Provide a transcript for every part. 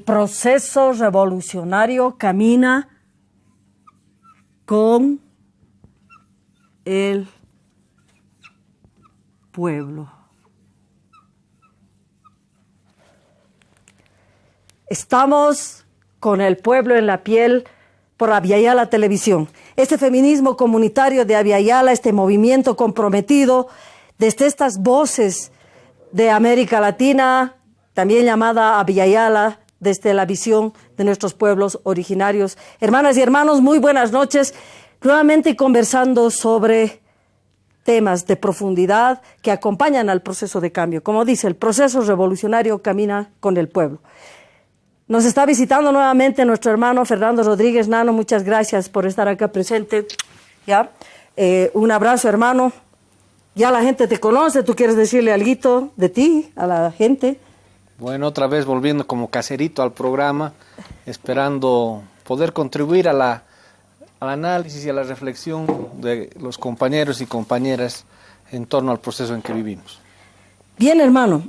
proceso revolucionario camina con el pueblo. Estamos con el pueblo en la piel por Abya Yala Televisión. Este feminismo comunitario de Abya Yala, este movimiento comprometido desde estas voces de América Latina, también llamada Abya Yala, desde la visión de nuestros pueblos originarios. Hermanas y hermanos, muy buenas noches. Nuevamente conversando sobre temas de profundidad que acompañan al proceso de cambio. Como dice, el proceso revolucionario camina con el pueblo. Nos está visitando nuevamente nuestro hermano Fernando Rodríguez. Nano, muchas gracias por estar acá presente. ¿Ya? Un abrazo, hermano. Ya la gente te conoce. ¿Tú quieres decirle algo de ti a la gente? Bueno, otra vez volviendo como caserito al programa, esperando poder contribuir al análisis y a la reflexión de los compañeros y compañeras en torno al proceso en que vivimos. Bien, hermano.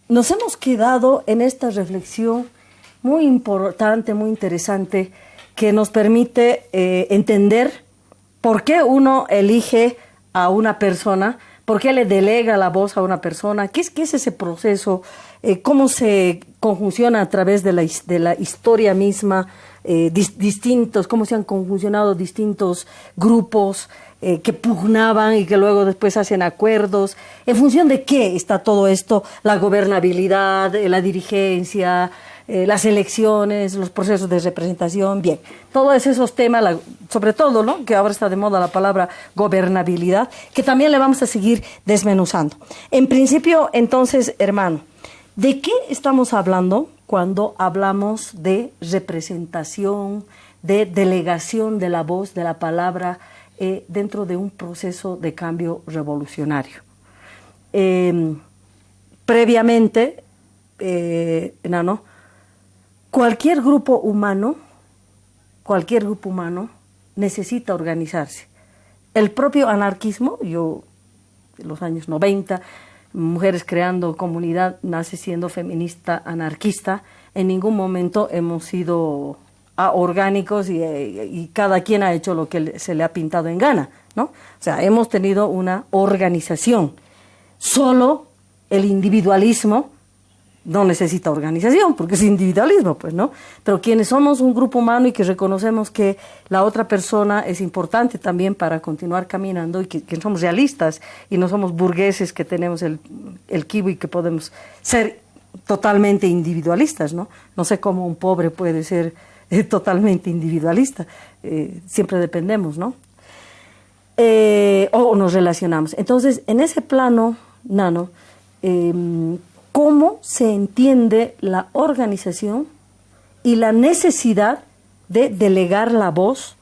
Nos hemos quedado en esta reflexión muy importante, muy interesante, que nos permite entender por qué uno elige a una persona, por qué le delega la voz a una persona, qué es ese proceso, cómo se conjunciona a través de la historia misma, cómo se han conjuncionado distintos grupos que pugnaban y que luego después hacen acuerdos. ¿En función de qué está todo esto? La gobernabilidad, la dirigencia, las elecciones, los procesos de representación. Bien, todos esos temas, sobre todo, ¿no?, que ahora está de moda la palabra gobernabilidad, que también le vamos a seguir desmenuzando. En principio, entonces, hermano, ¿de qué estamos hablando cuando hablamos de representación, de delegación de la voz, de la palabra, dentro de un proceso de cambio revolucionario? Previamente, Nano, cualquier grupo humano necesita organizarse. El propio anarquismo, en los años 90, Mujeres Creando Comunidad nace siendo feminista anarquista. En ningún momento hemos sido orgánicos y cada quien ha hecho lo que se le ha pintado en gana, ¿no? O sea, hemos tenido una organización. Solo el individualismo no necesita organización, porque es individualismo, pues, ¿no? Pero quienes somos un grupo humano y que reconocemos que la otra persona es importante también para continuar caminando, y que somos realistas y no somos burgueses que tenemos el kiwi, que podemos ser totalmente individualistas, ¿no? No sé cómo un pobre puede ser totalmente individualista. Siempre dependemos, ¿no? O nos relacionamos. Entonces, en ese plano, Nano, ¿cómo se entiende la organización y la necesidad de delegar la voz,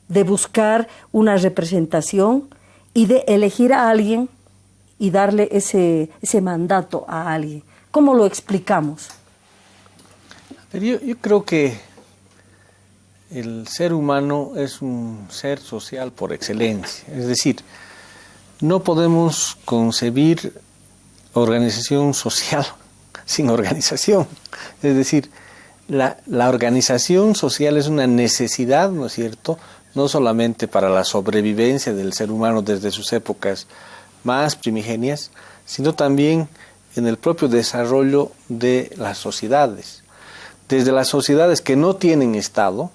de buscar una representación y de elegir a alguien y darle ese mandato a alguien? ¿Cómo lo explicamos? Yo creo que el ser humano es un ser social por excelencia. Es decir, no podemos concebir organización social sin organización. Es decir, la organización social es una necesidad, ¿no es cierto?, no solamente para la sobrevivencia del ser humano desde sus épocas más primigenias, sino también en el propio desarrollo de las sociedades. Desde las sociedades que no tienen Estado,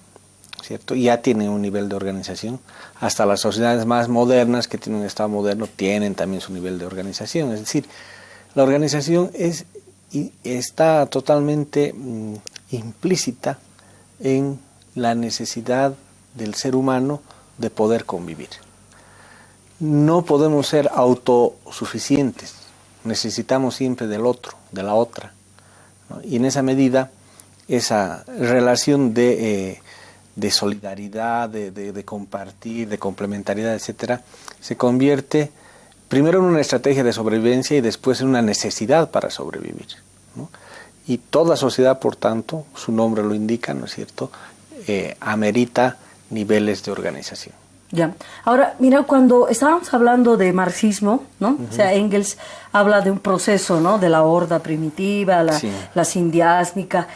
¿cierto?, ya tienen un nivel de organización, hasta las sociedades más modernas que tienen un Estado moderno tienen también su nivel de organización. Es decir, la organización está totalmente implícita en la necesidad del ser humano de poder convivir. No podemos ser autosuficientes, necesitamos siempre del otro, de la otra, ¿no? Y en esa medida, esa relación de solidaridad, de compartir, de complementariedad, etcétera, se convierte primero en una estrategia de sobrevivencia y después en una necesidad para sobrevivir, ¿no? Y toda sociedad, por tanto, su nombre lo indica, ¿no es cierto?, amerita niveles de organización. Ya. Ahora, mira, cuando estábamos hablando de marxismo, ¿no? O sea, Engels habla de un proceso, ¿no? De la horda primitiva, la sindiásmica.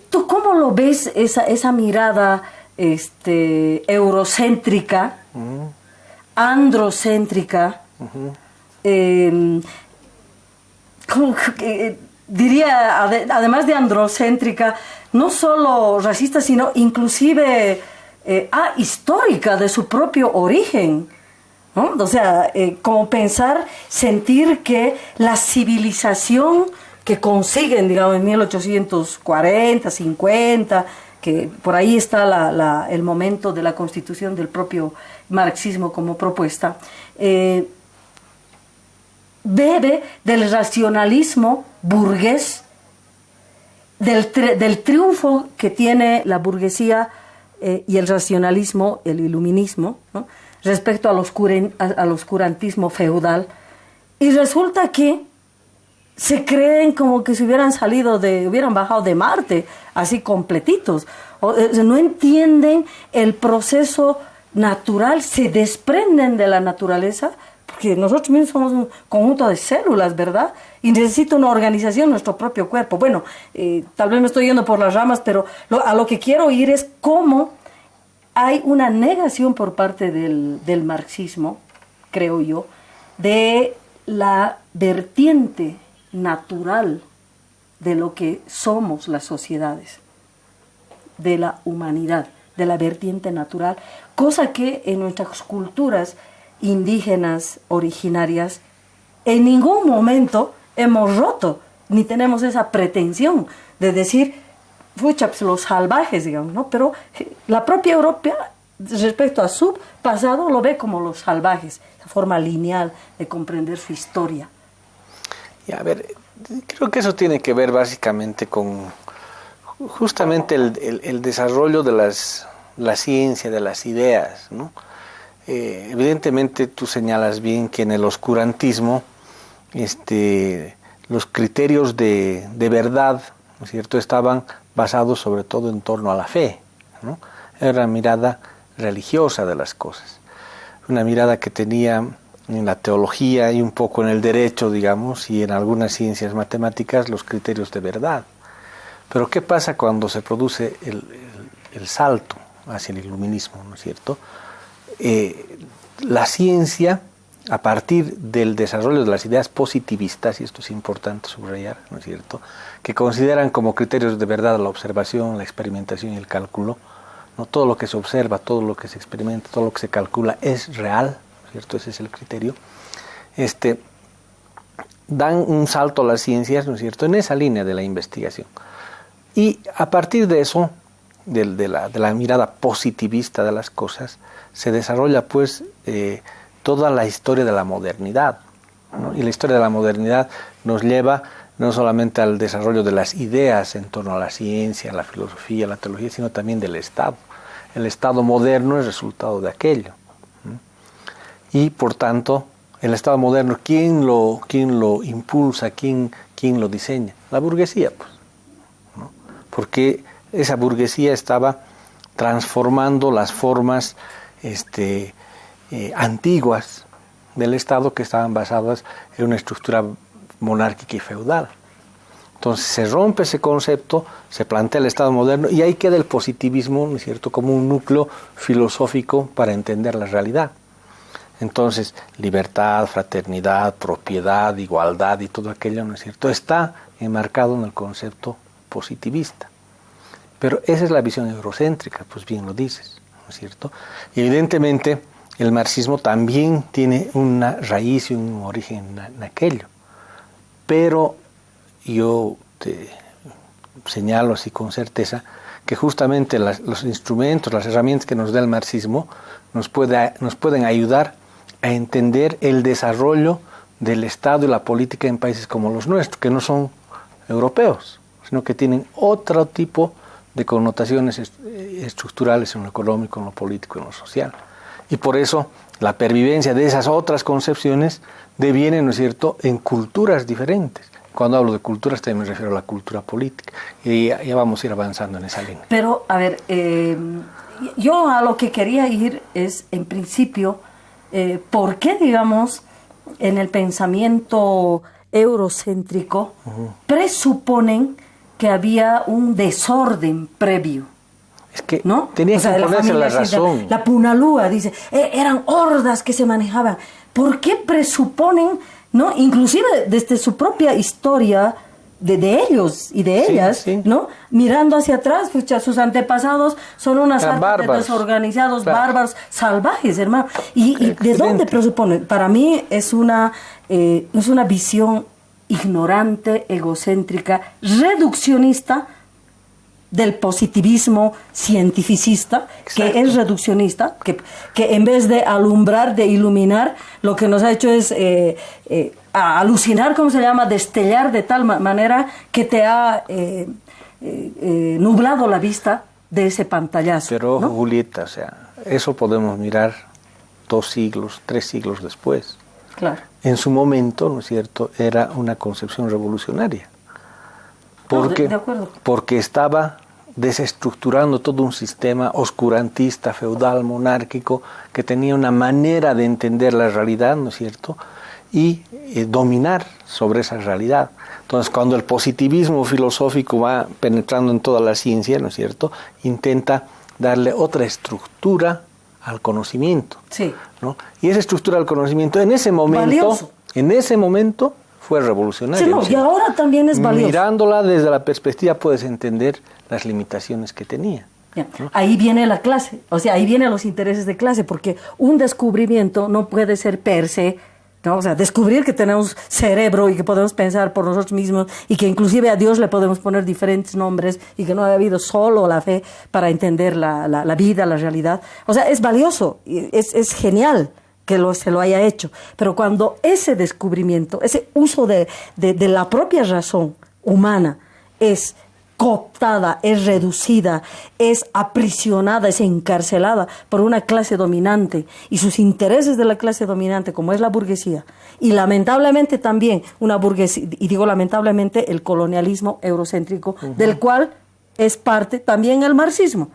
¿Tú cómo lo ves esa mirada eurocéntrica, androcéntrica? Diría, además de androcéntrica, no solo racista, sino inclusive histórica de su propio origen, ¿no? O sea, como pensar, sentir que la civilización que consiguen, digamos, en 1840, 50, que por ahí está el momento de la constitución del propio marxismo como propuesta, bebe del racionalismo burgués, del triunfo que tiene la burguesía y el racionalismo, el iluminismo, ¿no? Respecto al oscurantismo feudal. Y resulta que se creen como que se hubieran bajado de Marte, así completitos. No entienden el proceso natural, se desprenden de la naturaleza, porque nosotros mismos somos un conjunto de células, ¿verdad? Y necesita una organización nuestro propio cuerpo. Bueno, tal vez me estoy yendo por las ramas, pero a lo que quiero ir es cómo hay una negación por parte del marxismo, creo yo, de la vertiente natural de lo que somos las sociedades, de la humanidad, de la vertiente natural, cosa que en nuestras culturas indígenas originarias en ningún momento hemos roto, ni tenemos esa pretensión de decir, pucha, pues los salvajes, digamos, ¿no? Pero la propia Europa, respecto a su pasado, lo ve como los salvajes, esa forma lineal de comprender su historia. Y a ver, creo que eso tiene que ver básicamente con justamente el desarrollo de la ciencia, de las ideas, ¿no? Evidentemente tú señalas bien que en el oscurantismo los criterios de verdad, ¿no es cierto?, estaban basados sobre todo en torno a la fe, ¿no? Era una mirada religiosa de las cosas, una mirada que tenía en la teología y un poco en el derecho, digamos, y en algunas ciencias matemáticas los criterios de verdad. Pero ¿qué pasa cuando se produce el salto hacia el iluminismo, ¿no es cierto? La ciencia, a partir del desarrollo de las ideas positivistas, y esto es importante subrayar, ¿no es cierto?, que consideran como criterios de verdad la observación, la experimentación y el cálculo, ¿no? Todo lo que se observa, todo lo que se experimenta, todo lo que se calcula es real, ¿no es cierto?, ese es el criterio. Dan un salto a las ciencias, ¿no es cierto?, en esa línea de la investigación. Y a partir de eso, de la mirada positivista de las cosas, se desarrolla pues toda la historia de la modernidad, ¿no? Y la historia de la modernidad nos lleva no solamente al desarrollo de las ideas en torno a la ciencia, la filosofía, la teología, sino también del Estado. El Estado moderno es resultado de aquello, ¿no? Y por tanto, el Estado moderno, ¿quién lo impulsa? ¿Quién lo diseña? La burguesía, pues, ¿no? Porque esa burguesía estaba transformando las formas antiguas del Estado, que estaban basadas en una estructura monárquica y feudal. Entonces se rompe ese concepto, se plantea el Estado moderno y ahí queda el positivismo, ¿no es cierto?, como un núcleo filosófico para entender la realidad. Entonces, libertad, fraternidad, propiedad, igualdad y todo aquello, ¿no es cierto?, está enmarcado en el concepto positivista. Pero esa es la visión eurocéntrica, pues bien lo dices, ¿no es cierto? Y evidentemente el marxismo también tiene una raíz y un origen en aquello. Pero yo te señalo así con certeza que justamente los instrumentos, las herramientas que nos da el marxismo nos pueden ayudar a entender el desarrollo del Estado y la política en países como los nuestros, que no son europeos, sino que tienen otro tipo de connotaciones estructurales en lo económico, en lo político, en lo social. Y por eso la pervivencia de esas otras concepciones deviene, ¿no es cierto?, en culturas diferentes, cuando hablo de culturas también me refiero a la cultura política. Y ya vamos a ir avanzando en esa línea. Pero, a ver, yo a lo que quería ir es, en principio, ¿por qué, digamos, en el pensamiento eurocéntrico presuponen que había un desorden previo? Es que ¿no? tenía que ponerse la razón. La Punalúa dice, eran hordas que se manejaban. ¿Por qué presuponen, no? Inclusive desde su propia historia de ellos y de ellas, sí. ¿no? Mirando hacia atrás, pucha, sus antepasados son unas artes de desorganizados, bárbaros, salvajes, hermano. ¿Y de dónde presuponen? Para mí es una visión ignorante, egocéntrica, reduccionista del positivismo cientificista, exacto, que es reduccionista, que en vez de alumbrar, de iluminar, lo que nos ha hecho es alucinar, ¿cómo se llama?, destellar de tal manera que te ha nublado la vista de ese pantallazo. Pero, ¿no? Julieta, o sea, eso podemos mirar 2 siglos, 3 siglos después. Claro. En su momento, ¿no es cierto?, era una concepción revolucionaria. Porque, de acuerdo. Porque estaba desestructurando todo un sistema oscurantista, feudal, monárquico, que tenía una manera de entender la realidad, ¿no es cierto?, y dominar sobre esa realidad. Entonces, cuando el positivismo filosófico va penetrando en toda la ciencia, ¿no es cierto?, intenta darle otra estructura al conocimiento. Sí. ¿no? Y esa estructura del conocimiento, en ese momento fue revolucionaria. Sí, no, y ahora también es valioso. Mirándola desde la perspectiva puedes entender las limitaciones que tenía. ¿no? Ahí viene la clase, o sea, ahí vienen los intereses de clase, porque un descubrimiento no puede ser per se, ¿no? O sea, descubrir que tenemos cerebro y que podemos pensar por nosotros mismos y que inclusive a Dios le podemos poner diferentes nombres y que no ha habido solo la fe para entender la vida, la realidad. O sea, es valioso, es genial que se lo haya hecho, pero cuando ese descubrimiento, ese uso de la propia razón humana es cooptada, es reducida, es aprisionada, es encarcelada por una clase dominante y sus intereses de la clase dominante, como es la burguesía, y lamentablemente también una burguesía, y digo lamentablemente el colonialismo eurocéntrico, del cual es parte también el marxismo.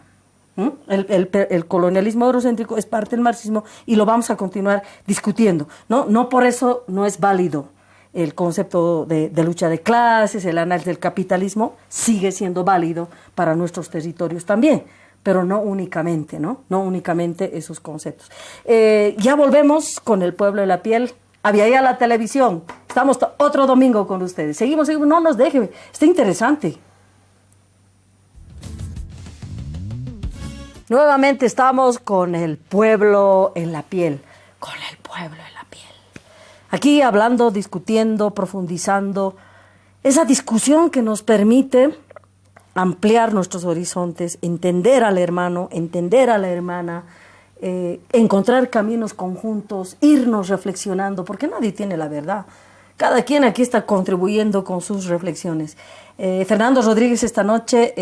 El colonialismo eurocéntrico es parte del marxismo y lo vamos a continuar discutiendo. No por eso no es válido el concepto de lucha de clases, el análisis del capitalismo sigue siendo válido para nuestros territorios también, pero no únicamente, no únicamente esos conceptos. Ya volvemos con el pueblo de la piel. Había la televisión. Estamos otro domingo con ustedes. Seguimos, no nos dejen. Está interesante. Nuevamente estamos con el pueblo en la piel, con el pueblo en la piel. Aquí hablando, discutiendo, profundizando, esa discusión que nos permite ampliar nuestros horizontes, entender al hermano, entender a la hermana, encontrar caminos conjuntos, irnos reflexionando, porque nadie tiene la verdad. Cada quien aquí está contribuyendo con sus reflexiones. Fernando Rodríguez esta noche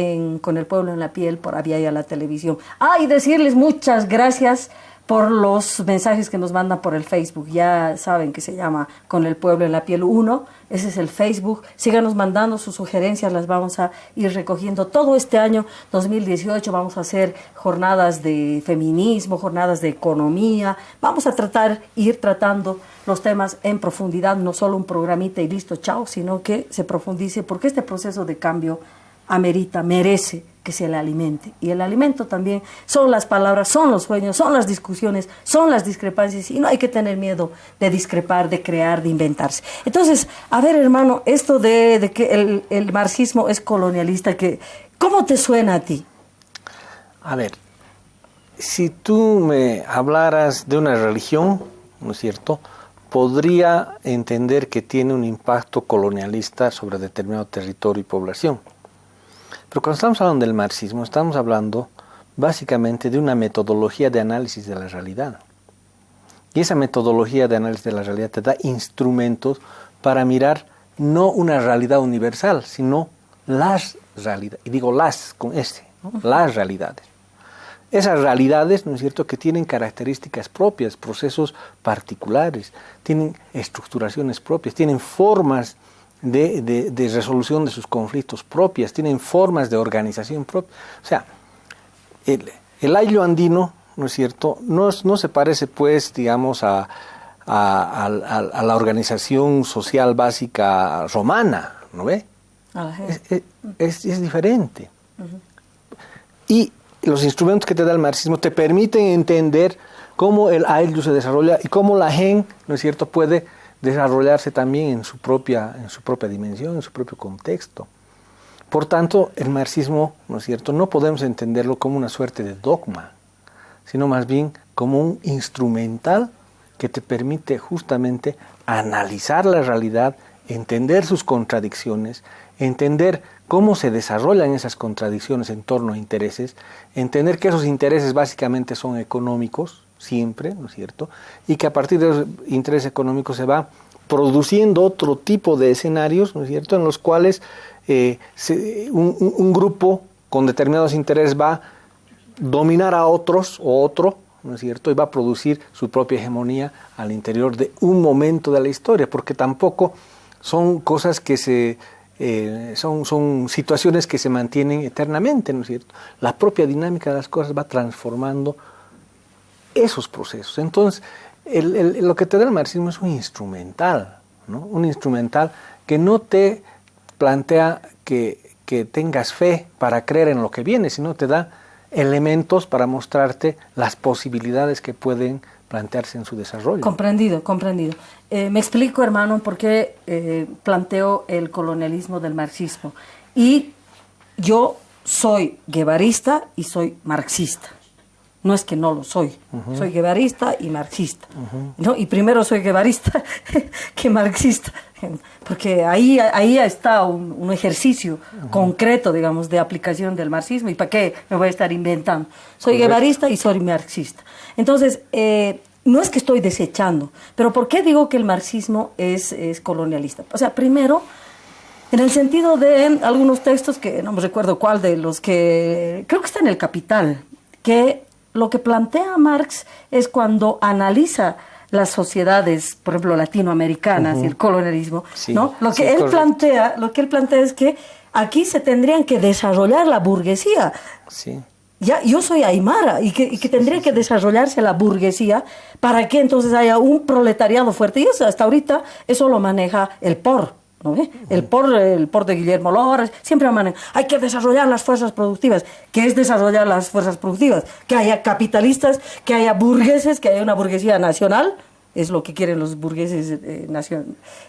con el pueblo en la piel por Avia la televisión. Y decirles muchas gracias por los mensajes que nos mandan por el Facebook. Ya saben que se llama Con el Pueblo en la Piel 1. Ese es el Facebook. Síganos mandando sus sugerencias, las vamos a ir recogiendo. Todo este año, 2018, vamos a hacer jornadas de feminismo, jornadas de economía. Vamos a ir tratando los temas en profundidad, no solo un programita y listo, chao, sino que se profundice, porque este proceso de cambio merece que se le alimente. Y el alimento también son las palabras, son los sueños, son las discusiones, son las discrepancias, y no hay que tener miedo de discrepar, de crear, de inventarse. Entonces, a ver, hermano, esto de que el marxismo es colonialista, ¿cómo te suena a ti? A ver, si tú me hablaras de una religión, ¿no es cierto?, podría entender que tiene un impacto colonialista sobre determinado territorio y población. Pero cuando estamos hablando del marxismo, estamos hablando básicamente de una metodología de análisis de la realidad. Y esa metodología de análisis de la realidad te da instrumentos para mirar no una realidad universal, sino las realidades. Y digo las con S, ¿no? Las realidades. Esas realidades, ¿no es cierto?, que tienen características propias, procesos particulares, tienen estructuraciones propias, tienen formas de resolución de sus conflictos propias, tienen formas de organización propia. O sea, el ayllu andino, ¿no es cierto?, no se parece, pues, digamos, a la organización social básica romana, ¿no ve? Es diferente. Uh-huh. Y los instrumentos que te da el marxismo te permiten entender cómo el ayllu se desarrolla y cómo la gen, ¿no es cierto?, puede desarrollarse también en su propia dimensión, en su propio contexto. Por tanto, el marxismo, ¿no es cierto?, no podemos entenderlo como una suerte de dogma, sino más bien como un instrumental que te permite justamente analizar la realidad, entender sus contradicciones, entender cómo se desarrollan esas contradicciones en torno a intereses, entender que esos intereses básicamente son económicos, siempre, ¿no es cierto?, y que a partir de los intereses económicos se va produciendo otro tipo de escenarios, ¿no es cierto?, en los cuales un grupo con determinados intereses va a dominar a otros o otro, ¿no es cierto?, y va a producir su propia hegemonía al interior de un momento de la historia, porque tampoco son cosas que son situaciones que se mantienen eternamente, ¿no es cierto? La propia dinámica de las cosas va transformando esos procesos. Entonces, lo que te da el marxismo es un instrumental, ¿no? Un instrumental que no te plantea que tengas fe para creer en lo que viene, sino te da elementos para mostrarte las posibilidades que pueden plantearse en su desarrollo. Comprendido. Me explico, hermano, por qué planteo el colonialismo del marxismo. Y yo soy guevarista y soy marxista. No es que no lo soy. Uh-huh. Soy guevarista y marxista. Uh-huh. ¿No? Y primero soy guevarista que marxista. Porque ahí está un ejercicio uh-huh. concreto, digamos, de aplicación del marxismo. ¿Y para qué me voy a estar inventando? Soy guevarista y soy marxista. Entonces, no es que estoy desechando. Pero ¿por qué digo que el marxismo es colonialista? O sea, primero, en el sentido de algunos textos que no me recuerdo cuál de los que... Creo que está en El Capital, que... Lo que plantea Marx es cuando analiza las sociedades, por ejemplo, latinoamericanas uh-huh. y el colonialismo, sí, ¿no? Lo que él plantea es que aquí se tendrían que desarrollar la burguesía. Sí. Ya, yo soy aymara y que tendría que desarrollarse la burguesía para que entonces haya un proletariado fuerte. Y eso, hasta ahorita eso lo maneja el POR. ¿No? El POR de Guillermo Lora siempre maneja. Hay que desarrollar las fuerzas productivas. ¿Qué es desarrollar las fuerzas productivas? Que haya capitalistas, que haya burgueses, que haya una burguesía nacional. Es lo que quieren los burgueses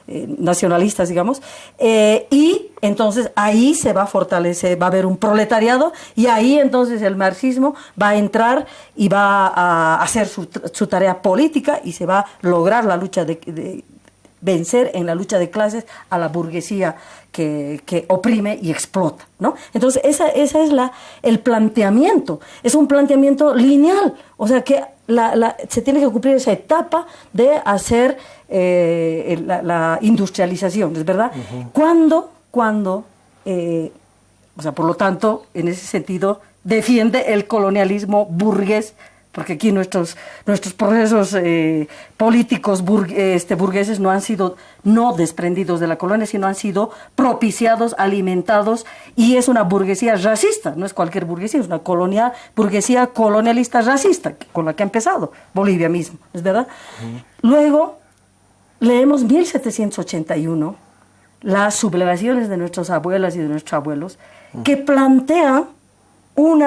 nacionalistas, digamos. Y entonces ahí se va a fortalecer, va a haber un proletariado y ahí entonces el marxismo va a entrar y va a hacer su tarea política y se va a lograr la lucha de vencer en la lucha de clases a la burguesía que oprime y explota, ¿no? Entonces, esa es el planteamiento. Es un planteamiento lineal. O sea, que se tiene que cumplir esa etapa de hacer la industrialización, ¿es verdad? Uh-huh. Cuando o sea, por lo tanto, en ese sentido, defiende el colonialismo burgués, porque aquí nuestros procesos políticos burgueses no han sido no desprendidos de la colonia, sino han sido propiciados, alimentados, y es una burguesía racista, no es cualquier burguesía, es una burguesía colonialista racista, con la que ha empezado Bolivia mismo, ¿es verdad? Uh-huh. Luego, leemos 1781, las sublevaciones de nuestras abuelas y de nuestros abuelos, uh-huh. que plantean un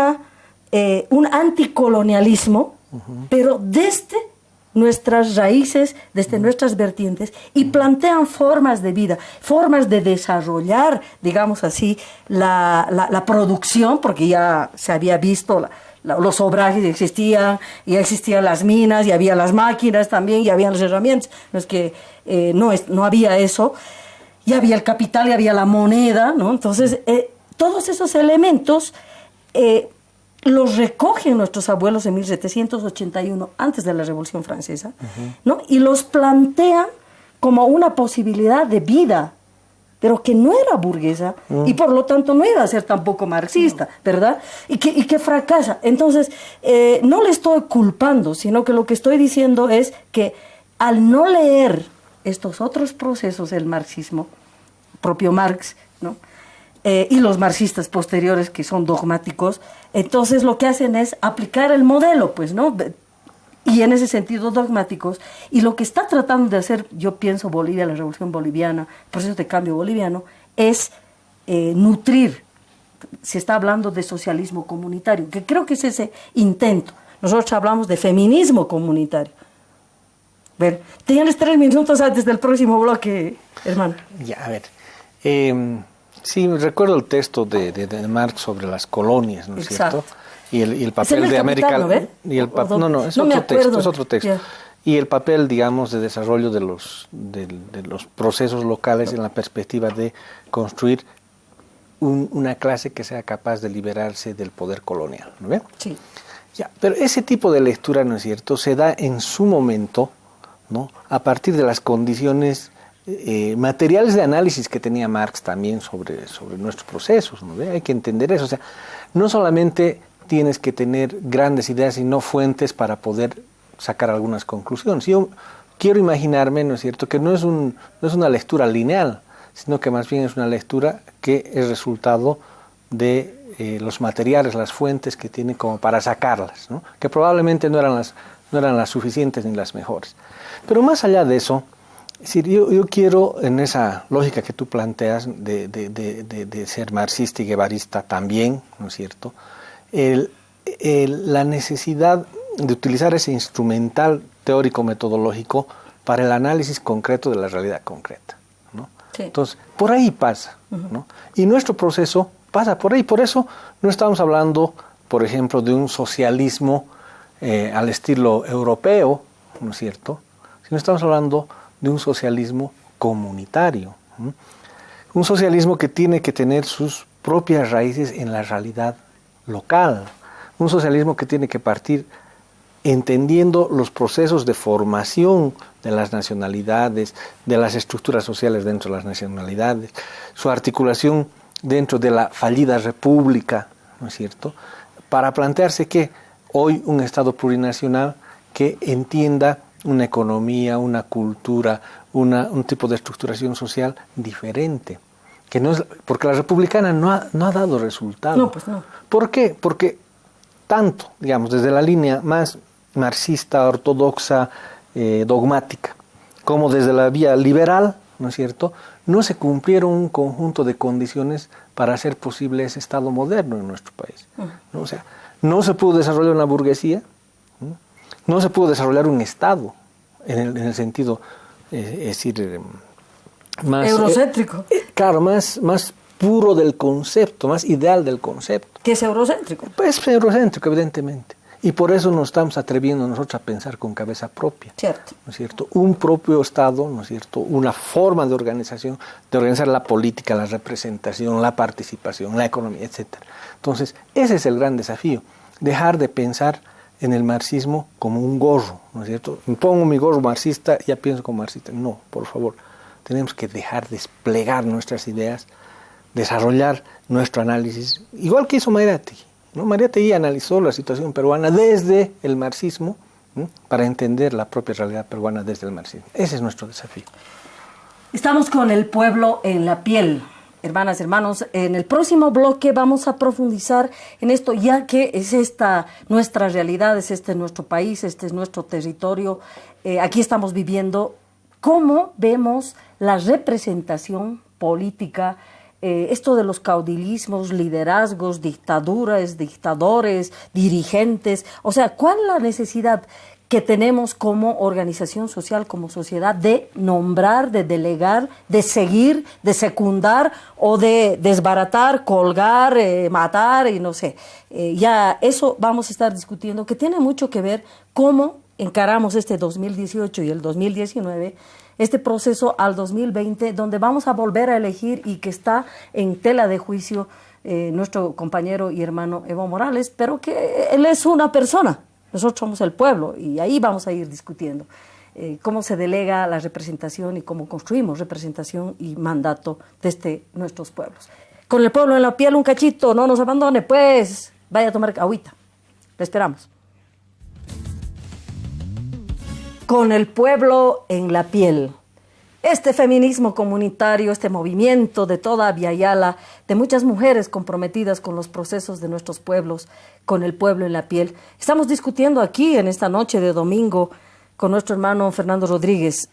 anticolonialismo, uh-huh. pero desde nuestras raíces, desde uh-huh. nuestras vertientes, y plantean formas de vida, formas de desarrollar, digamos así, la producción, porque ya se había visto, los obrajes existían, ya existían las minas, y había las máquinas también, y habían las herramientas, no es que no había eso, ya había el capital, ya había la moneda, ¿no? Entonces, todos esos elementos los recogen nuestros abuelos en 1781, antes de la Revolución Francesa, uh-huh. ¿no? Y los plantean como una posibilidad de vida, pero que no era burguesa, uh-huh. y por lo tanto no iba a ser tampoco marxista, uh-huh. ¿verdad? Y que fracasa. Entonces, no le estoy culpando, sino que lo que estoy diciendo es que al no leer estos otros procesos del marxismo, propio Marx, ¿no? Y los marxistas posteriores que son dogmáticos, entonces lo que hacen es aplicar el modelo, pues, ¿no? Y en ese sentido dogmáticos, y lo que está tratando de hacer, yo pienso, Bolivia, la revolución boliviana, el proceso de cambio boliviano, es nutrir, se está hablando de socialismo comunitario, que creo que es ese intento. Nosotros hablamos de feminismo comunitario. Ver, tienes 3 minutos antes del próximo bloque, hermano. Ya, a ver. Sí, recuerdo el texto de Marx sobre las colonias, ¿no es cierto? Y el papel de América. ¿No, y el no, es otro texto, es otro texto. Yeah. Y el papel, digamos, de desarrollo de los procesos locales en la perspectiva de construir una clase que sea capaz de liberarse del poder colonial, ¿no ve? Sí. Ya, pero ese tipo de lectura, ¿no es cierto?, se da en su momento, ¿no?, a partir de las condiciones materiales de análisis que tenía Marx también sobre nuestros procesos, ¿no ve? Hay que entender eso, o sea, no solamente tienes que tener grandes ideas, sino fuentes para poder sacar algunas conclusiones. Yo quiero imaginarme, ¿no es cierto?, que no es una lectura lineal, sino que más bien es una lectura que es resultado de los materiales, las fuentes que tiene como para sacarlas, ¿no?, que probablemente no eran las suficientes ni las mejores. Pero más allá de eso, es decir, yo quiero, en esa lógica que tú planteas de ser marxista y guevarista también, ¿no es cierto?, la necesidad de utilizar ese instrumental teórico-metodológico para el análisis concreto de la realidad concreta, ¿no? Sí. Entonces, por ahí pasa, ¿no? Y nuestro proceso pasa por ahí. Por eso no estamos hablando, por ejemplo, de un socialismo al estilo europeo, ¿no es cierto?, sino estamos hablando de un socialismo comunitario, ¿no? Un socialismo que tiene que tener sus propias raíces en la realidad local, un socialismo que tiene que partir entendiendo los procesos de formación de las nacionalidades, de las estructuras sociales dentro de las nacionalidades, su articulación dentro de la fallida república, ¿no es cierto?, para plantearse que hoy un Estado plurinacional que entienda una economía, una cultura, un tipo de estructuración social diferente, que no es, porque la republicana no ha dado resultado. No, pues no. ¿Por qué? Porque tanto, digamos, desde la línea más marxista, ortodoxa, dogmática, como desde la vía liberal, ¿no es cierto?, no se cumplieron un conjunto de condiciones para hacer posible ese Estado moderno en nuestro país, ¿no? O sea, no se pudo desarrollar una burguesía, no se pudo desarrollar un Estado en el sentido, es decir, más eurocéntrico. Claro, más puro del concepto, más ideal del concepto. ¿Qué es eurocéntrico? Pues es eurocéntrico, evidentemente. Y por eso nos estamos atreviendo nosotros a pensar con cabeza propia. Cierto. ¿No es cierto? Un propio Estado, ¿no es cierto?, una forma de organización, de organizar la política, la representación, la participación, la economía, etc. Entonces, ese es el gran desafío, dejar de pensar en el marxismo como un gorro, ¿no es cierto? Me pongo mi gorro marxista y ya pienso como marxista. No, por favor, tenemos que dejar desplegar nuestras ideas, desarrollar nuestro análisis, igual que hizo Mayrategui, ¿no? Mayrategui analizó la situación peruana desde el marxismo, ¿no?, para entender la propia realidad peruana desde el marxismo. Ese es nuestro desafío. Estamos con el pueblo en la piel. Hermanas, hermanos, en el próximo bloque vamos a profundizar en esto, ya que es esta nuestra realidad, es este nuestro país, este es nuestro territorio. Aquí estamos viviendo cómo vemos la representación política, esto de los caudilismos, liderazgos, dictaduras, dictadores, dirigentes. O sea, ¿cuál es la necesidad que tenemos como organización social, como sociedad, de nombrar, de delegar, de seguir, de secundar o de desbaratar, colgar, matar y no sé? Ya eso vamos a estar discutiendo, que tiene mucho que ver cómo encaramos este 2018 y el 2019, este proceso al 2020, donde vamos a volver a elegir y que está en tela de juicio nuestro compañero y hermano Evo Morales, pero que él es una persona. Nosotros somos el pueblo y ahí vamos a ir discutiendo cómo se delega la representación y cómo construimos representación y mandato desde nuestros pueblos. Con el pueblo en la piel, un cachito, no nos abandone, pues vaya a tomar agüita. Le esperamos. Con el pueblo en la piel. este feminismo comunitario, este movimiento de toda Via Yala, de muchas mujeres comprometidas con los procesos de nuestros pueblos, con el pueblo en la piel. Estamos discutiendo aquí en esta noche de domingo con nuestro hermano Fernando Rodríguez.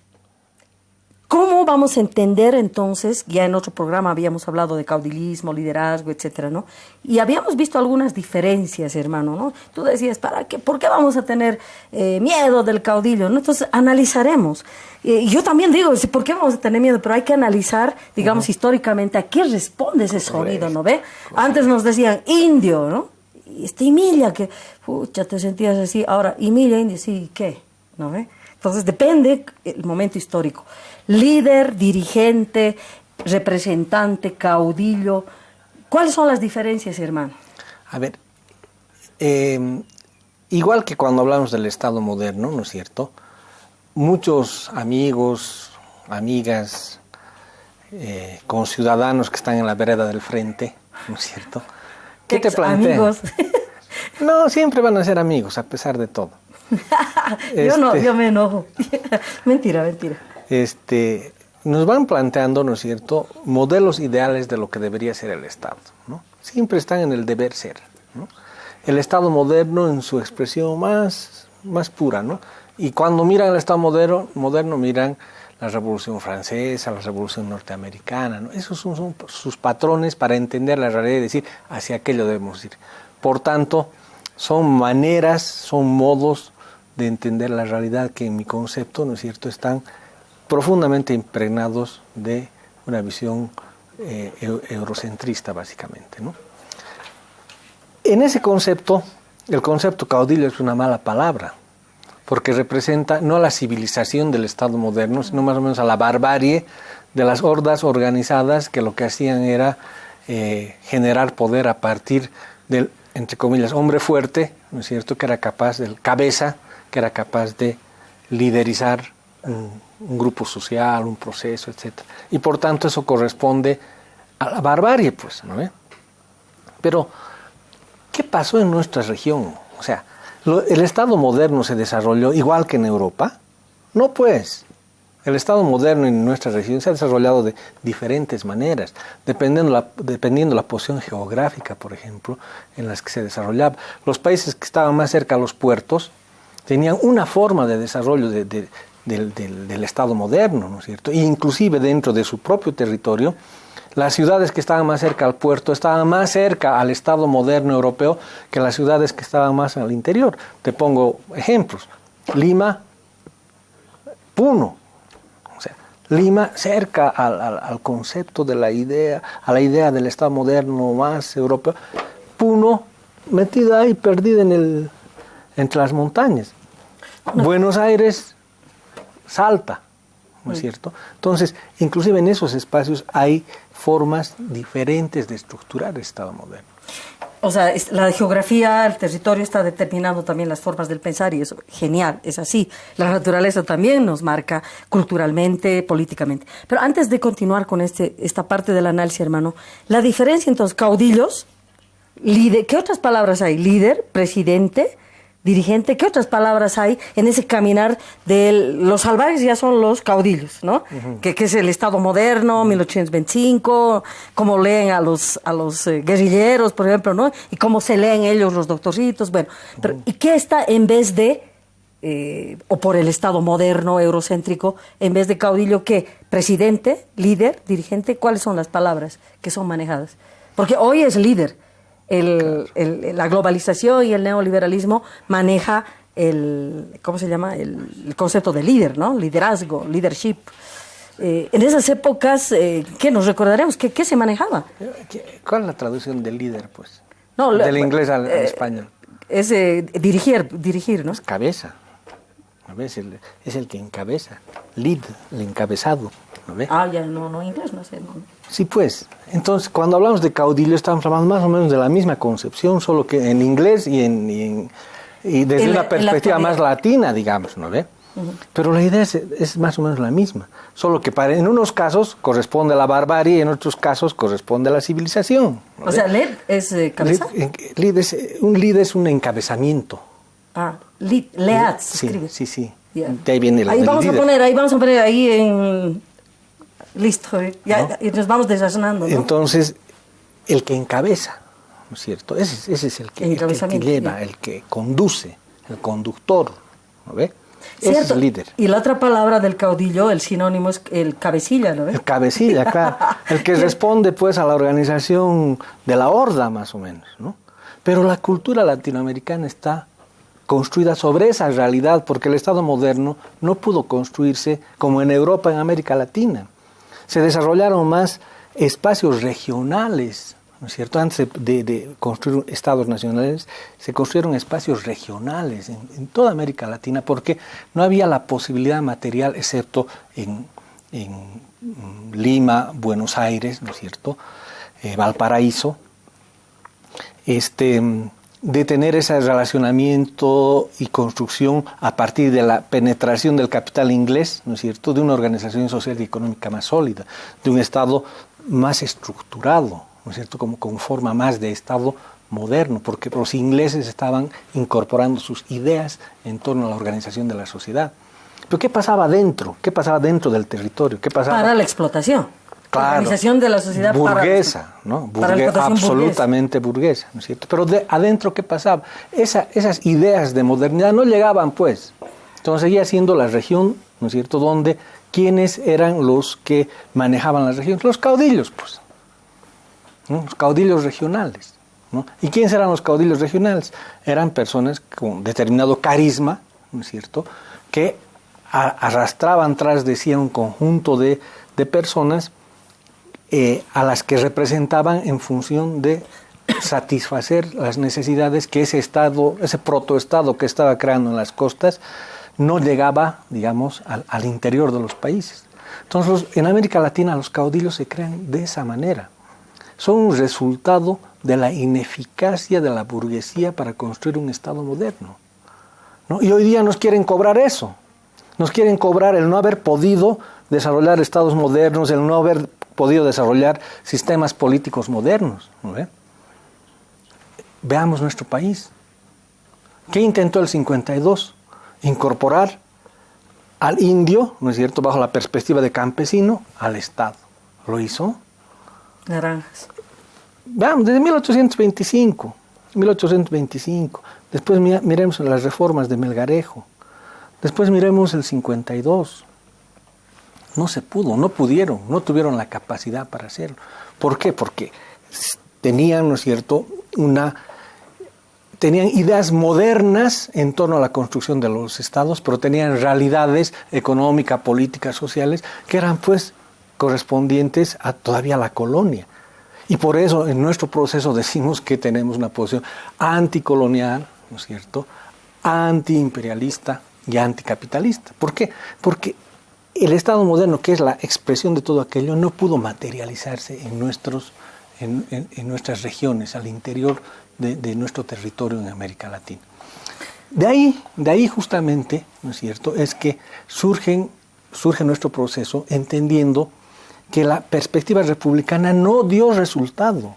¿Cómo vamos a entender entonces? Ya en otro programa habíamos hablado de caudillismo, liderazgo, etcétera, ¿no? Y habíamos visto algunas diferencias, hermano, ¿no? Tú decías, ¿para qué? ¿Por qué vamos a tener miedo del caudillo? ¿No? Entonces analizaremos. Yo también digo, ¿por qué vamos a tener miedo? Pero hay que analizar, digamos, históricamente a qué responde ese sonido, ¿no ve? Antes nos decían indio, ¿no? Y Imilla, que, pucha, te sentías así. Ahora, Imilla, indio, sí, ¿qué? ¿No ve? Entonces depende el momento histórico. Líder, dirigente, representante, caudillo. ¿Cuáles son las diferencias, hermano? A ver, igual que cuando hablamos del Estado moderno, ¿no es cierto? Muchos amigos, amigas, conciudadanos que están en la vereda del frente, ¿no es cierto? ¿Qué te plantean? Amigos. No, siempre van a ser amigos, a pesar de todo. Yo me enojo. Mentira. Nos van planteando, ¿no es cierto?, modelos ideales de lo que debería ser el Estado, ¿no? Siempre están en el deber ser, ¿no? El Estado moderno en su expresión más pura, ¿no? Y cuando miran el Estado moderno miran la Revolución Francesa, la Revolución Norteamericana, ¿no? Esos son sus patrones para entender la realidad y decir, hacia aquello debemos ir. Por tanto, son maneras, son modos de entender la realidad que en mi concepto, ¿no es cierto?, están profundamente impregnados de una visión eurocentrista, básicamente, ¿no? En ese concepto, el concepto caudillo es una mala palabra, porque representa no a la civilización del Estado moderno, sino más o menos a la barbarie de las hordas organizadas que lo que hacían era generar poder a partir del, entre comillas, hombre fuerte, ¿no es cierto?, que era capaz, del cabeza, que era capaz de liderizar un grupo social, un proceso, etc. Y por tanto eso corresponde a la barbarie, pues, ¿no? Pero, ¿qué pasó en nuestra región? O sea, ¿el Estado moderno se desarrolló igual que en Europa? No, pues. El Estado moderno en nuestra región se ha desarrollado de diferentes maneras, dependiendo la posición geográfica, por ejemplo, en las que se desarrollaba. Los países que estaban más cerca a los puertos tenían una forma de desarrollo del Estado moderno, ¿no es cierto? E inclusive dentro de su propio territorio, las ciudades que estaban más cerca al puerto estaban más cerca al Estado moderno europeo que las ciudades que estaban más al interior. Te pongo ejemplos. Lima, Puno. O sea, Lima cerca al concepto de la idea, a la idea del Estado moderno más europeo. Puno metida ahí, perdida entre las montañas. Buenos Aires, Salta, ¿no es cierto? Entonces, inclusive en esos espacios hay formas diferentes de estructurar el Estado moderno. O sea, la geografía, el territorio está determinando también las formas del pensar y eso, genial, es así. La naturaleza también nos marca culturalmente, políticamente. Pero antes de continuar con esta parte del análisis, hermano, la diferencia entonces, caudillos, líder, ¿qué otras palabras hay? Líder, presidente, dirigente, ¿qué otras palabras hay en ese caminar de los salvajes? Ya son los caudillos, ¿no? Que es el Estado moderno, 1825, cómo leen a los guerrilleros, por ejemplo, ¿no? Y cómo se leen ellos los doctorcitos, bueno. Pero, ¿y qué está en vez de, o por el Estado moderno, eurocéntrico, en vez de caudillo, qué? Presidente, líder, dirigente, ¿cuáles son las palabras que son manejadas? Porque hoy es líder. La globalización y el neoliberalismo maneja ¿cómo se llama? El concepto de líder, ¿no? Liderazgo, leadership. En esas épocas, ¿qué nos recordaremos? ¿Qué se manejaba? ¿Cuál es la traducción de líder, pues? No, del inglés al español. Es dirigir, ¿no? Es cabeza. ¿No ves? Es el que encabeza. Lead, el encabezado. ¿No ves? Ya no, inglés no sé. No. Sí, pues. Entonces, cuando hablamos de caudillo, estamos hablando más o menos de la misma concepción, solo que en inglés y desde una perspectiva más latina, digamos, ¿no ve? Pero la idea es más o menos la misma, solo que en unos casos corresponde a la barbarie y en otros casos corresponde a la civilización. ¿No o sea, lead es cabeza. Un lead es un encabezamiento. Lead se escribe. Sí. Yeah. De ahí viene ahí vamos a poner ahí en Listo, ya, ¿no? Y nos vamos desasnando, ¿no? Entonces, el que encabeza, ¿no es cierto? Ese es el que lleva, el que conduce, el conductor, ¿no ve? Ese es el líder. Y la otra palabra del caudillo, el sinónimo es el cabecilla, ¿no ve? El cabecilla, claro. El que responde, pues, a la organización de la horda, más o menos, ¿no? Pero la cultura latinoamericana está construida sobre esa realidad, porque el Estado moderno no pudo construirse como en Europa, en América Latina. Se desarrollaron más espacios regionales, ¿no es cierto? Antes de construir estados nacionales, se construyeron espacios regionales en toda América Latina, porque no había la posibilidad material, excepto en Lima, Buenos Aires, ¿no es cierto? Valparaíso, de tener ese relacionamiento y construcción a partir de la penetración del capital inglés, ¿no es cierto?, de una organización social y económica más sólida, de un Estado más estructurado, ¿no es cierto?, como con forma más de Estado moderno, porque los ingleses estaban incorporando sus ideas en torno a la organización de la sociedad. Pero ¿qué pasaba dentro? ¿Qué pasaba dentro del territorio? ¿Qué pasaba? Para la explotación. Claro, la organización de la sociedad burguesa, ¿no? Absolutamente burguesa, ¿no es cierto? Pero adentro, ¿qué pasaba? Esas ideas de modernidad no llegaban, pues. Entonces seguía siendo la región, ¿no es cierto?, donde ¿quiénes eran los que manejaban la región? Los caudillos, pues, ¿no? Los caudillos regionales, ¿no? ¿Y quiénes eran los caudillos regionales? Eran personas con determinado carisma, ¿no es cierto?, que arrastraban tras de sí un conjunto de personas a las que representaban en función de satisfacer las necesidades que ese Estado, ese protoestado que estaba creando en las costas, no llegaba, digamos, al interior de los países. Entonces, en América Latina los caudillos se crean de esa manera. Son un resultado de la ineficacia de la burguesía para construir un Estado moderno, ¿no? Y hoy día nos quieren cobrar eso. Nos quieren cobrar el no haber podido desarrollar estados modernos, el no haber podido desarrollar sistemas políticos modernos, ¿no ve? Veamos nuestro país. ¿Qué intentó el 52? Incorporar al indio, ¿no es cierto?, bajo la perspectiva de campesino, al Estado. ¿Lo hizo? Naranjas. Veamos, desde 1825. Después miremos las reformas de Melgarejo. Después miremos el 52. No se pudo, no pudieron, no tuvieron la capacidad para hacerlo. ¿Por qué? Porque tenían, ¿no es cierto?, tenían ideas modernas en torno a la construcción de los estados, pero tenían realidades económicas, políticas, sociales, que eran, pues, correspondientes a todavía la colonia. Y por eso en nuestro proceso decimos que tenemos una posición anticolonial, ¿no es cierto?, antiimperialista y anticapitalista. ¿Por qué? Porque el Estado moderno, que es la expresión de todo aquello, no pudo materializarse en nuestras regiones, al interior de nuestro territorio en América Latina. De ahí justamente, ¿no es cierto?, es que surge nuestro proceso entendiendo que la perspectiva republicana no dio resultado.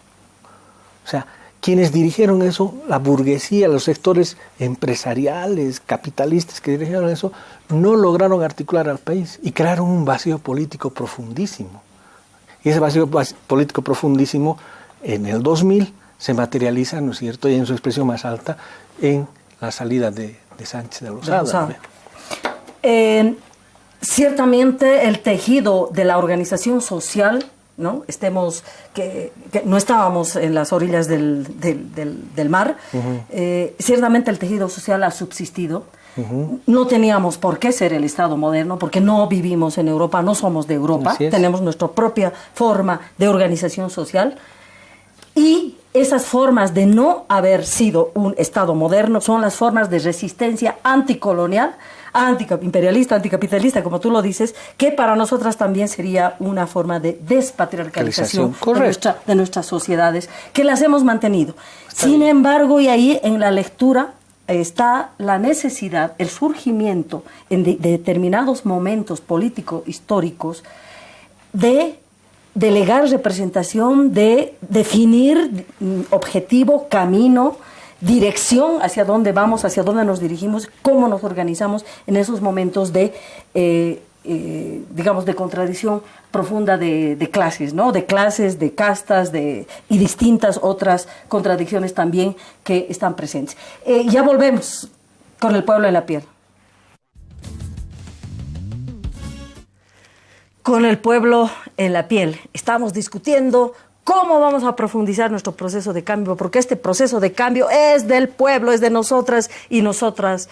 O sea, quienes dirigieron eso, la burguesía, los sectores empresariales, capitalistas que dirigieron eso, no lograron articular al país y crearon un vacío político profundísimo. Y ese vacío político profundísimo, en el 2000, se materializa, ¿no es cierto?, y en su expresión más alta, en la salida de Sánchez de Lozada. Ciertamente el tejido de la organización social, ¿no? Que no estábamos en las orillas del mar, ciertamente el tejido social ha subsistido. No teníamos por qué ser el Estado moderno, porque no vivimos en Europa, no somos de Europa, tenemos nuestra propia forma de organización social. Y esas formas de no haber sido un Estado moderno son las formas de resistencia anticolonial, antiimperialista, anticapitalista, como tú lo dices, que para nosotras también sería una forma de despatriarcalización de nuestras sociedades, que las hemos mantenido. Sin embargo, y ahí en la lectura está la necesidad, el surgimiento en determinados momentos políticos históricos de delegar representación, de definir objetivo, camino, dirección hacia dónde vamos, hacia dónde nos dirigimos, cómo nos organizamos en esos momentos de digamos, de contradicción profunda de clases, ¿no? De clases, de castas, y distintas otras contradicciones también que están presentes. Ya volvemos con el pueblo en la piel. Con el pueblo en la piel. Estamos discutiendo cómo vamos a profundizar nuestro proceso de cambio, porque este proceso de cambio es del pueblo, es de nosotras y nosotros,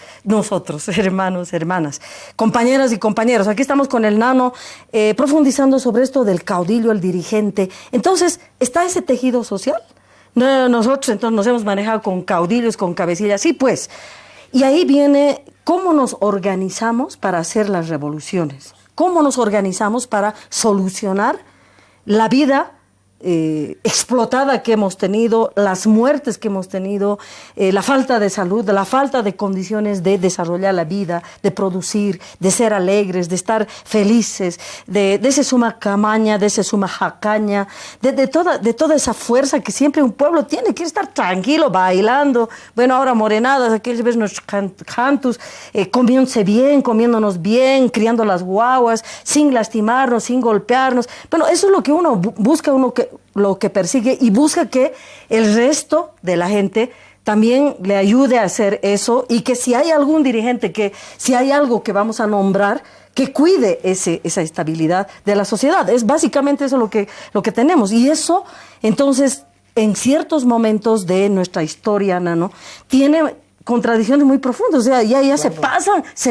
hermanos, hermanas, compañeras y compañeros. Aquí estamos con el Nano profundizando sobre esto del caudillo, el dirigente. Entonces, ¿está ese tejido social? Nosotros entonces nos hemos manejado con caudillos, con cabecillas, sí pues. Y ahí viene cómo nos organizamos para hacer las revoluciones. ¿Cómo nos organizamos para solucionar la vida explotada que hemos tenido, las muertes que hemos tenido, la falta de salud, la falta de condiciones de desarrollar la vida, de producir, de ser alegres, de estar felices, de ese suma camaña, de ese suma jacaña, de toda esa fuerza que siempre un pueblo tiene, quiere estar tranquilo, bailando, bueno, ahora morenadas, aquí ves nuestros cantos, comiéndonos bien, criando las guaguas, sin lastimarnos, sin golpearnos. Bueno, eso es lo que uno busca, lo que persigue, y busca que el resto de la gente también le ayude a hacer eso, y que si hay algún dirigente, que si hay algo que vamos a nombrar, que cuide esa estabilidad de la sociedad. Es básicamente eso lo que tenemos. Y eso, entonces, en ciertos momentos de nuestra historia, ¿no? Tiene contradicciones muy profundas. O sea, ya se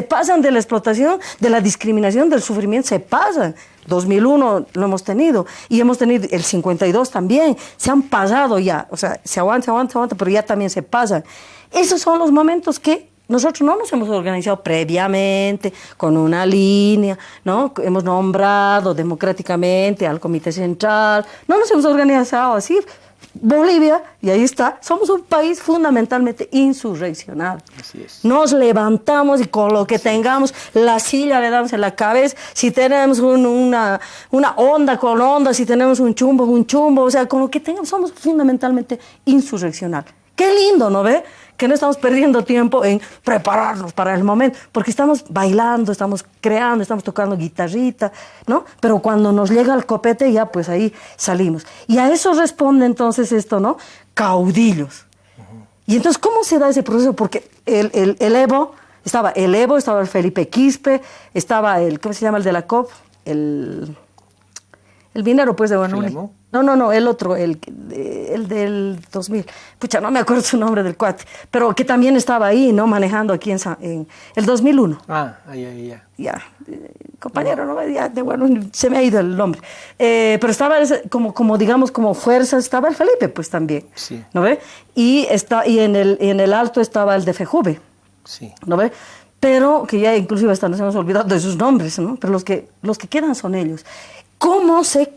pasan de la explotación, de la discriminación, del sufrimiento, se pasan. 2001 lo hemos tenido, y hemos tenido el 52 también, se han pasado ya, o sea, se aguanta, pero ya también se pasan. Esos son los momentos que nosotros no nos hemos organizado previamente, con una línea, ¿no? Hemos nombrado democráticamente al Comité Central, no nos hemos organizado así. Bolivia, y ahí está, somos un país fundamentalmente insurreccional. Así es. Nos levantamos y con lo que tengamos, la silla le damos en la cabeza, si tenemos una onda con onda, si tenemos un chumbo, o sea, con lo que tengamos, somos fundamentalmente insurreccional. Qué lindo, ¿no ve? Que no estamos perdiendo tiempo en prepararnos para el momento, porque estamos bailando, estamos creando, estamos tocando guitarrita, ¿no? Pero cuando nos llega el copete, ya pues ahí salimos. Y a eso responde entonces esto, ¿no? Caudillos. Y entonces, ¿cómo se da ese proceso? Porque el Evo, estaba el Felipe Quispe, estaba ¿cómo se llama el de la COP? El minero, pues, de Guanuli. No, el otro, el del 2000. Pucha, no me acuerdo su nombre del cuate, pero que también estaba ahí, ¿no? Manejando aquí en el 2001. Ya, compañero, ¿no? Ya, bueno, se me ha ido el nombre. Pero estaba como digamos, como fuerza, estaba el Felipe, pues, también. Sí. ¿No ve? Y en el alto estaba el de Fejuve. Sí. ¿No ve? Pero, que ya inclusive hasta nos hemos olvidado de sus nombres, ¿no? Pero los que quedan son ellos. ¿Cómo se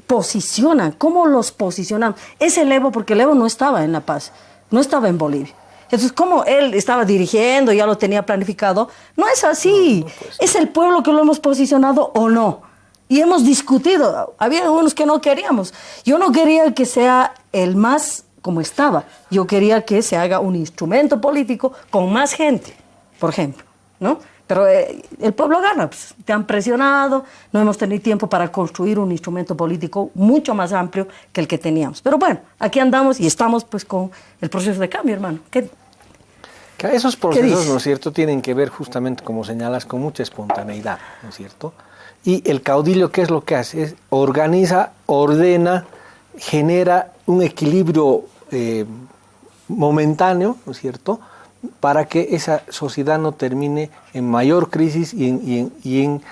posicionan? ¿Cómo los posicionan? Es el Evo, porque el Evo no estaba en La Paz, no estaba en Bolivia. Entonces, ¿cómo él estaba dirigiendo, ya lo tenía planificado? No es así. Es el pueblo que lo hemos posicionado o no. Y hemos discutido. Había unos que no queríamos. Yo no quería que sea el más como estaba. Yo quería que se haga un instrumento político con más gente, por ejemplo, ¿no? Pero el pueblo gana, pues, te han presionado, no hemos tenido tiempo para construir un instrumento político mucho más amplio que el que teníamos. Pero bueno, aquí andamos y estamos pues con el proceso de cambio, hermano. Que esos procesos, ¿no es cierto?, tienen que ver justamente, como señalas, con mucha espontaneidad, ¿no es cierto? Y el caudillo, ¿qué es lo que hace? Organiza, ordena, genera un equilibrio momentáneo, ¿no es cierto?, para que esa sociedad no termine en mayor crisis y en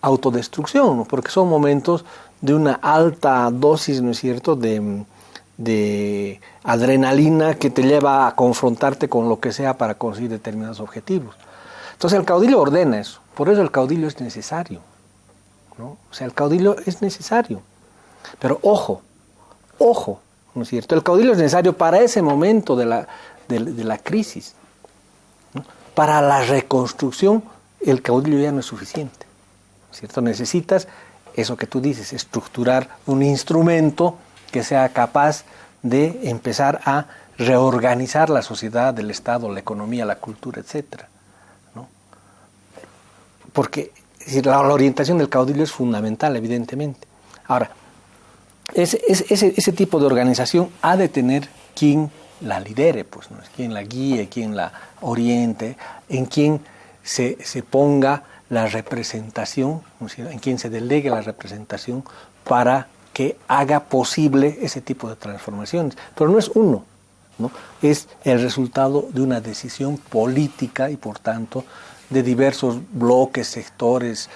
autodestrucción, ¿no? Porque son momentos de una alta dosis, ¿no es cierto?, de adrenalina que te lleva a confrontarte con lo que sea para conseguir determinados objetivos. Entonces el caudillo ordena eso, por eso el caudillo es necesario, ¿no? O sea, el caudillo es necesario, pero ojo, ¿no es cierto? El caudillo es necesario para ese momento de la crisis, ¿no? Para la reconstrucción, el caudillo ya no es suficiente, ¿cierto? Necesitas eso que tú dices, estructurar un instrumento que sea capaz de empezar a reorganizar la sociedad, el Estado, la economía, la cultura, etcétera, ¿no? Porque la orientación del caudillo es fundamental, evidentemente. Ahora, ese tipo de organización ha de tener quien la lidere, pues, ¿no? Quien la guíe, quien la oriente, en quien se ponga la representación, ¿no? En quien se delegue la representación para que haga posible ese tipo de transformaciones. Pero no es uno, ¿no? Es el resultado de una decisión política y, por tanto, de diversos bloques, sectores,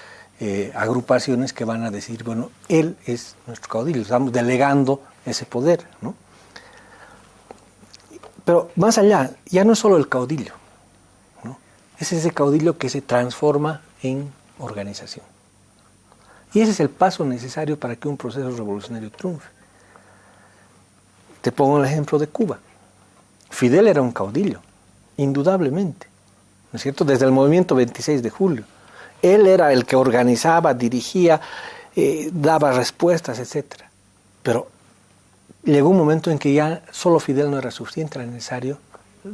agrupaciones que van a decir, bueno, él es nuestro caudillo, estamos delegando ese poder, ¿no? Pero más allá, ya no es solo el caudillo, ¿no? Es ese caudillo que se transforma en organización. Y ese es el paso necesario para que un proceso revolucionario triunfe. Te pongo el ejemplo de Cuba. Fidel era un caudillo, indudablemente, ¿no es cierto? Desde el movimiento 26 de julio. Él era el que organizaba, dirigía, daba respuestas, etc. Pero llegó un momento en que ya solo Fidel no era suficiente, era necesario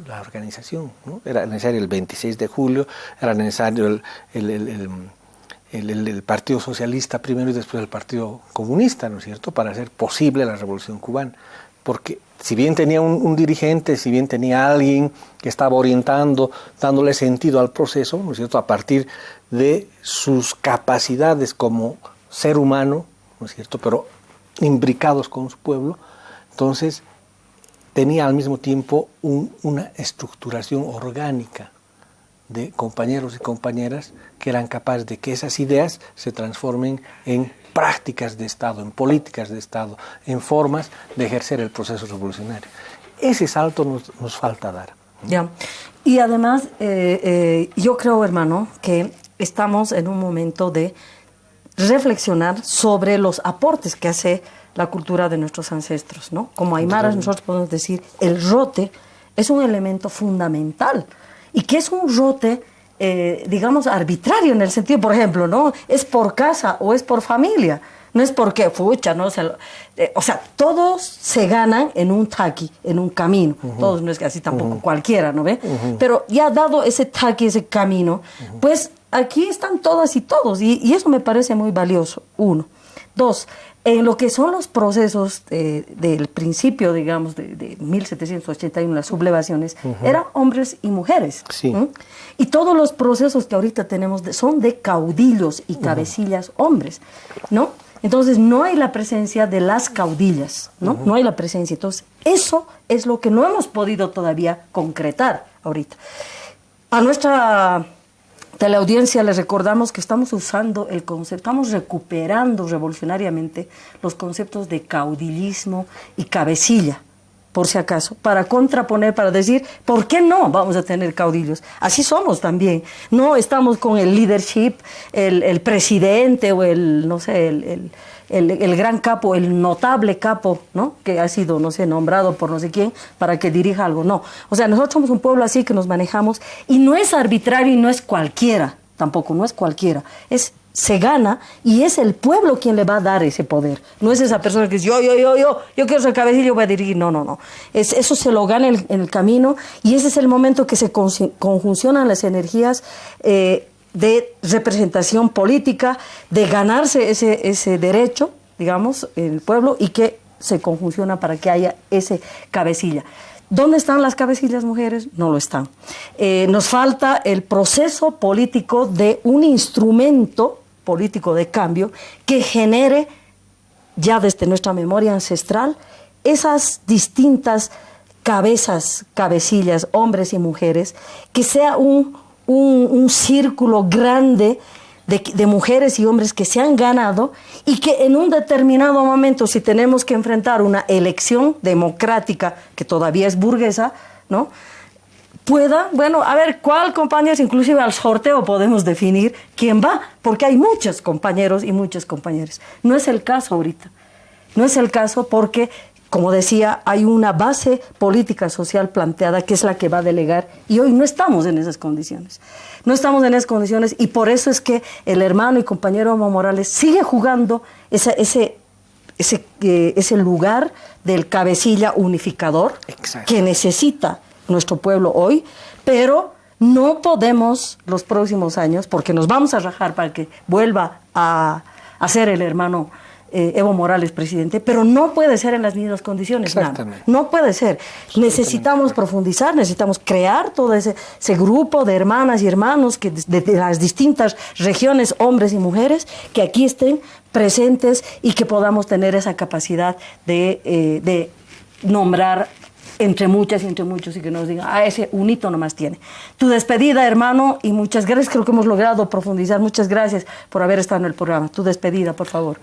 la organización, ¿no? Era necesario el 26 de julio, era necesario el Partido Socialista primero y después el Partido Comunista, ¿no es cierto?, para hacer posible la Revolución Cubana. Porque si bien tenía un dirigente, si bien tenía alguien que estaba orientando, dándole sentido al proceso, ¿no es cierto?, a partir de sus capacidades como ser humano, ¿no es cierto?, pero imbricados con su pueblo, entonces tenía al mismo tiempo una estructuración orgánica de compañeros y compañeras que eran capaces de que esas ideas se transformen en prácticas de Estado, en políticas de Estado, en formas de ejercer el proceso revolucionario. Ese salto nos falta dar. Ya. Y además, yo creo, hermano, que estamos en un momento de reflexionar sobre los aportes que hace la cultura de nuestros ancestros, ¿no? Como aymaras nosotros podemos decir, el rote es un elemento fundamental. Y que es un rote, digamos, arbitrario en el sentido, por ejemplo, ¿no? Es por casa o es por familia. No es porque, fucha, ¿no? O sea, todos se ganan en un taqui, en un camino. Todos, no es que así tampoco cualquiera, ¿no ve? Pero ya dado ese taqui, ese camino, pues aquí están todas y todos. Y eso me parece muy valioso, uno. Dos, en lo que son los procesos del principio, digamos, de 1781, las sublevaciones, eran hombres y mujeres. Sí. Y todos los procesos que ahorita tenemos son de caudillos y cabecillas hombres, ¿no? Entonces no hay la presencia de las caudillas, ¿no? No hay la presencia. Entonces eso es lo que no hemos podido todavía concretar ahorita. A nuestra teleaudiencia les recordamos que estamos usando el concepto, estamos recuperando revolucionariamente los conceptos de caudillismo y cabecilla, por si acaso, para contraponer, para decir, ¿por qué no vamos a tener caudillos? Así somos también. No estamos con el leadership, el presidente o el, no sé, el gran capo, el notable capo, ¿no? Que ha sido, no sé, nombrado por no sé quién para que dirija algo. No. O sea, nosotros somos un pueblo así que nos manejamos y no es arbitrario y no es cualquiera, tampoco, no es cualquiera. Se gana y es el pueblo quien le va a dar ese poder. No es esa persona que dice, yo quiero ser cabecillo, voy a dirigir. No. Eso se lo gana en el camino y ese es el momento que se conjuncionan las energías de representación política, de ganarse ese derecho, digamos, en el pueblo y que se conjunciona para que haya ese cabecilla. ¿Dónde están las cabecillas mujeres? No lo están. Nos falta el proceso político de un instrumento político de cambio que genere, ya desde nuestra memoria ancestral, esas distintas cabecillas, hombres y mujeres, que sea un círculo grande de mujeres y hombres que se han ganado y que en un determinado momento, si tenemos que enfrentar una elección democrática que todavía es burguesa, ¿no?, pueda, bueno, a ver, ¿cuál compañeros? Inclusive al sorteo podemos definir quién va, porque hay muchos compañeros y muchas compañeras. No es el caso ahorita. No es el caso porque, como decía, hay una base política social planteada que es la que va a delegar y hoy no estamos en esas condiciones. No estamos en esas condiciones y por eso es que el hermano y compañero Evo Morales sigue jugando ese lugar del cabecilla unificador. Exacto. Que necesita nuestro pueblo hoy, pero No podemos los próximos años, porque nos vamos a rajar para que vuelva a ser el hermano Evo Morales presidente, pero no puede ser en las mismas condiciones. Exactamente. No puede ser. Necesitamos profundizar, necesitamos crear todo ese grupo de hermanas y hermanos que de las distintas regiones, hombres y mujeres, que aquí estén presentes y que podamos tener esa capacidad de nombrar entre muchas y entre muchos, y que nos digan, ese un hito nomás tiene. Tu despedida, hermano, y muchas gracias, creo que hemos logrado profundizar. Muchas gracias por haber estado en el programa. Tu despedida, por favor.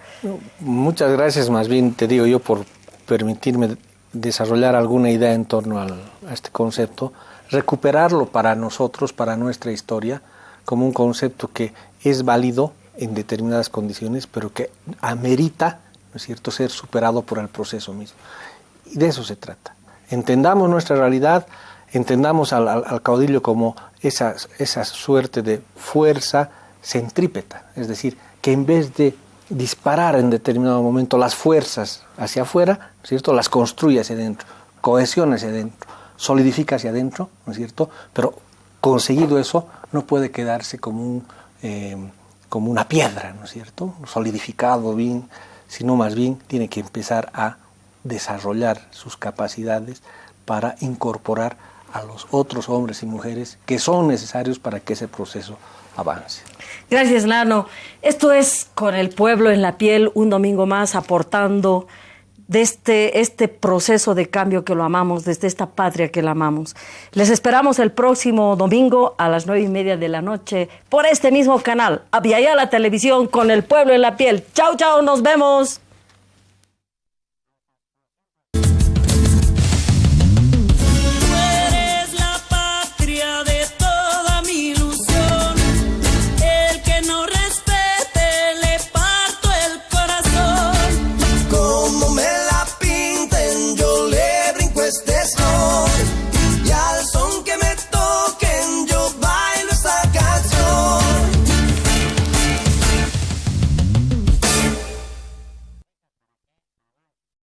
Muchas gracias, más bien te digo yo, por permitirme desarrollar alguna idea en torno a este concepto, recuperarlo para nosotros, para nuestra historia, como un concepto que es válido en determinadas condiciones, pero que amerita, ¿no es cierto?, ser superado por el proceso mismo. Y de eso se trata. Entendamos nuestra realidad, entendamos al caudillo como esa suerte de fuerza centrípeta, es decir, que en vez de disparar en determinado momento las fuerzas hacia afuera, ¿no es cierto?, las construye hacia adentro, cohesiona hacia adentro, solidifica hacia adentro, ¿no es cierto?, pero conseguido eso no puede quedarse como una piedra, ¿no es cierto?, solidificado bien, sino más bien tiene que empezar a desarrollar sus capacidades para incorporar a los otros hombres y mujeres que son necesarios para que ese proceso avance. Gracias, Nano. Esto es Con el Pueblo en la Piel, un domingo más aportando de este proceso de cambio que lo amamos, desde esta patria que la amamos. Les esperamos el próximo domingo a las 9:30 de la noche por este mismo canal, Abya Yala Televisión, Con el Pueblo en la Piel. Chao, chao, nos vemos.